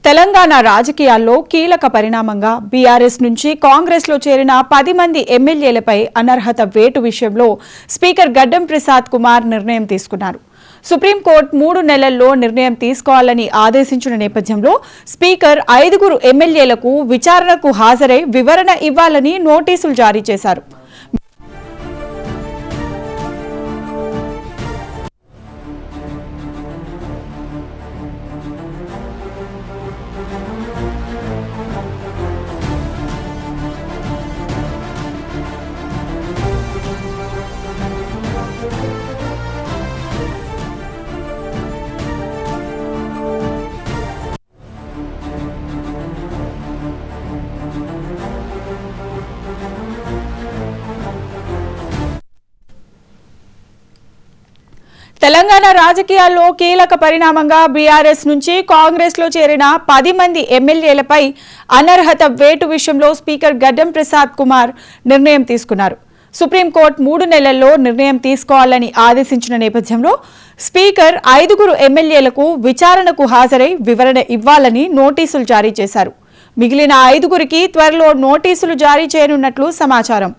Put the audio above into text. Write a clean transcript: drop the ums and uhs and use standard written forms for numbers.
తెలంగాణ రాజకీయాల్లో కీలక పరిణామంగా బీఆర్ఎస్ నుంచి కాంగ్రెస్లో చేరిన 10 మంది ఎమ్మెల్యేలపై అనర్హత వేటు విషయంలో స్పీకర్ గడ్డం ప్రసాద్ కుమార్ నిర్ణయం తీసుకున్నారు. సుప్రీంకోర్టు 3 నెలల్లో నిర్ణయం తీసుకోవాలని ఆదేశించిన నేపథ్యంలో స్పీకర్ 5 ఎమ్మెల్యేలకు విచారణకు హాజరై వివరణ ఇవ్వాలని నోటీసులు జారీ చేశారు. తెలంగాణ రాజకీయాల్లో కీలక పరిణామంగా బీఆర్ఎస్ నుంచి కాంగ్రెస్లో చేరిన 10 మంది ఎమ్మెల్యేలపై అనర్హత వేటు విషయంలో స్పీకర్ గడ్డం ప్రసాద్ కుమార్ నిర్ణయం తీసుకున్నారు. సుప్రీంకోర్టు 3 నెలల్లో నిర్ణయం తీసుకోవాలని ఆదేశించిన నేపథ్యంలో స్పీకర్ 5 ఎమ్మెల్యేలకు విచారణకు హాజరై వివరణ ఇవ్వాలని నోటీసులు జారీ చేశారు. మిగిలిన 5కి త్వరలో నోటీసులు జారీ చేయనున్నట్లు సమాచారం.